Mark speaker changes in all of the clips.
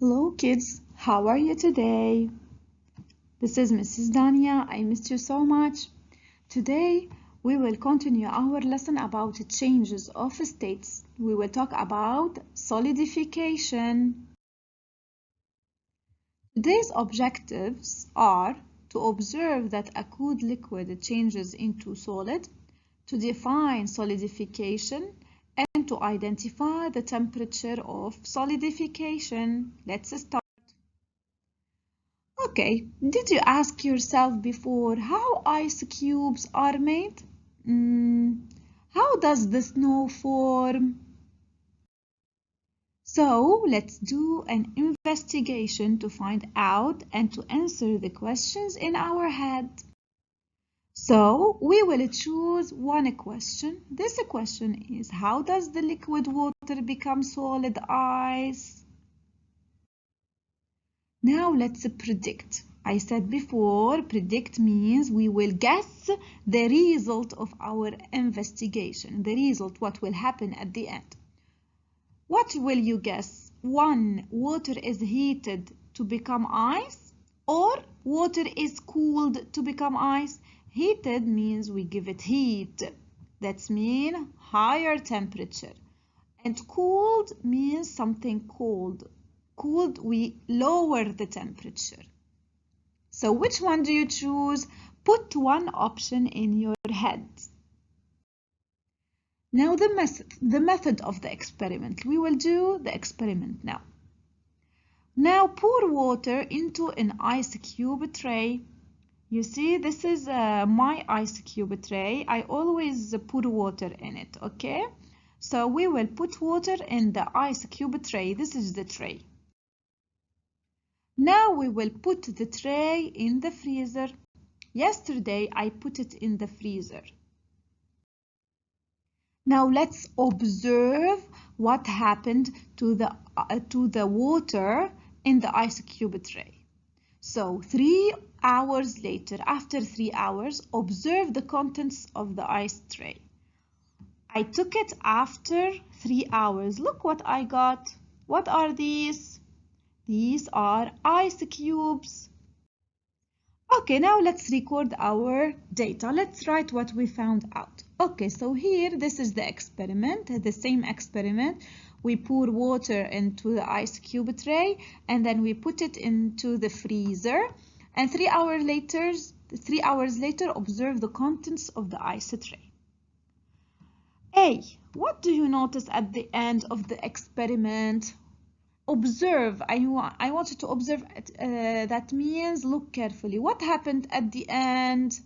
Speaker 1: Hello kids, how are you today? This is Mrs. Dania. I missed you so much. Today we will continue our lesson about changes of states. We will talk about solidification. Today's objectives are to observe that a cold liquid changes into solid, to define solidification, and to identify the temperature of solidification. Let's start. Okay, did you ask yourself before how ice cubes are made? How does the snow form? So let's do an investigation to find out and to answer the questions in our head. So we will choose one question. This question is, how does the liquid water become solid ice? Now let's predict. I said before, predict means we will guess the result of our investigation, the result, what will happen at the end. What will you guess? One, water is heated to become ice, or water is cooled to become ice? Heated means we give it heat. That means higher temperature. And cooled means something cold. Cooled, we lower the temperature. So which one do you choose? Put one option in your head. Now the method of the experiment. We will do the experiment now. Now pour water into an ice cube tray. You see, this is my ice cube tray. I always put water in it, okay? So we will put water in the ice cube tray. This is the tray. Now we will put the tray in the freezer. Yesterday I put it in the freezer. Now let's observe what happened to the water in the ice cube tray. So 3 hours later, after 3 hours, observe the contents of the ice tray. I took it after 3 hours. Look what I got. What are these? These are ice cubes. Okay, now let's record our data. Let's write what we found out. Okay, so here, this is the experiment, the same experiment. We pour water into the ice cube tray and then we put it into the freezer. And 3 hours later, observe the contents of the ice tray. A, what do you notice at the end of the experiment? Observe. I want you to observe. That means look carefully. What happened at the end?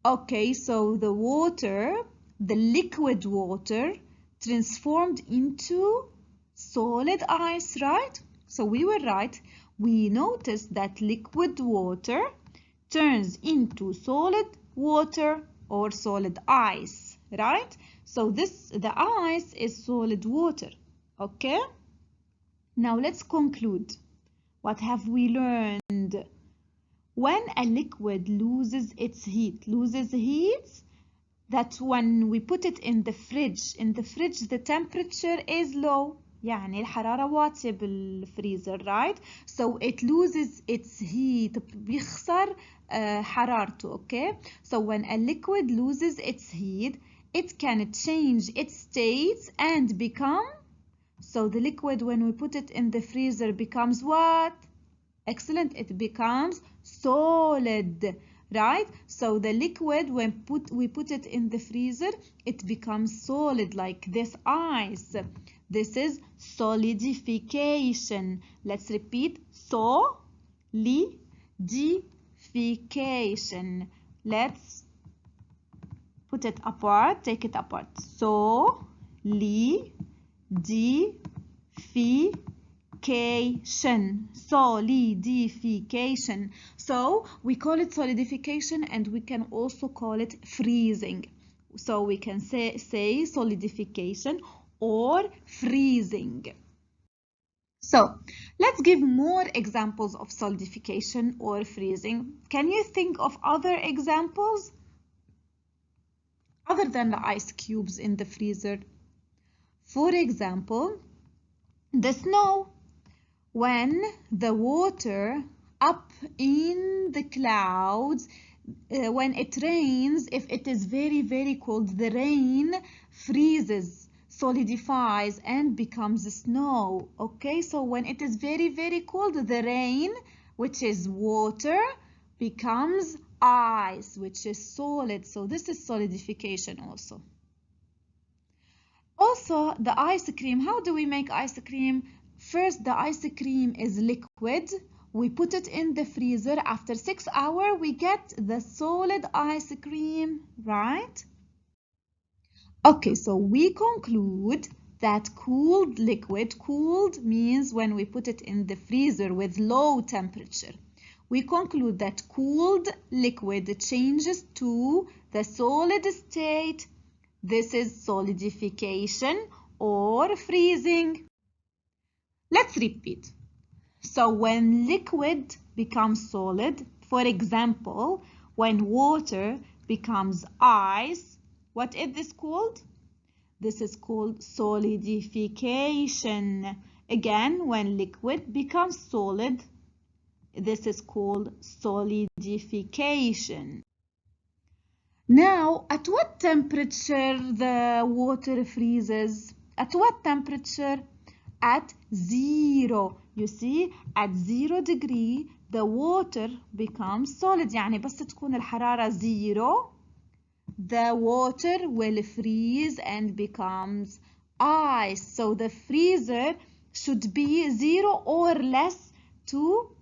Speaker 1: Okay, so the water, the liquid water, transformed into solid ice, right? So we were right. We noticed that liquid water turns into solid water or solid ice, right? So the ice is solid water, okay? Now let's conclude. What have we learned? When a liquid loses its heat, that when we put it in the fridge the temperature is low. يعني الحرارة واطية بالفريزر, right? So it loses its heat, بيخسر حرارته, okay? So when a liquid loses its heat, it can change its states and become. So the liquid, when we put it in the freezer, becomes what? Excellent, it becomes solid, right? So the liquid, when we put it in the freezer, it becomes solid like this ice. This is solidification. Let's repeat, solidification. Let's put it apart, take it apart. Solidification. So we call it solidification and we can also call it freezing. So we can say solidification or freezing. So let's give more examples of solidification or freezing. Can you think of other examples other than the ice cubes in the freezer? For example, the snow. when the water up in the clouds, when it rains, if it is very, very cold, the rain freezes, solidifies, and becomes snow. Okay, so when it is very, very cold, the rain, which is water, becomes ice, which is solid. So this is solidification also. Also, the ice cream. How do we make ice cream? First, the ice cream is liquid. We put it in the freezer. After 6 hours, we get the solid ice cream, right? Okay, so we conclude that cooled liquid, cooled means when we put it in the freezer with low temperature. We conclude that cooled liquid changes to the solid state. This is solidification or freezing. Let's repeat. So when liquid becomes solid, for example, when water becomes ice, what is this called? This is called solidification. Again, when liquid becomes solid, this is called solidification. Now, at what temperature the water freezes? At what temperature? At 0. You see, at 0 degree, the water becomes solid. يعني بس تكون الحرارة 0, the water will freeze and becomes ice. So the freezer should be 0 or less to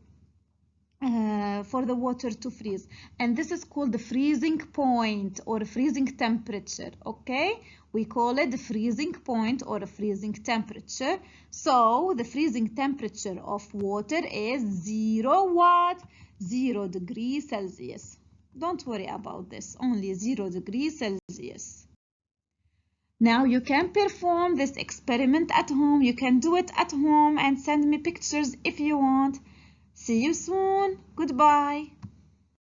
Speaker 1: for the water to freeze, and this is called the freezing point or freezing temperature. Okay, we call it the freezing point or freezing temperature. So the freezing temperature of water is 0 what? 0 degrees Celsius. Don't worry about this, only 0 degrees Celsius. Now you can perform this experiment at home. You can do it at home and send me pictures if you want. See you soon. Goodbye.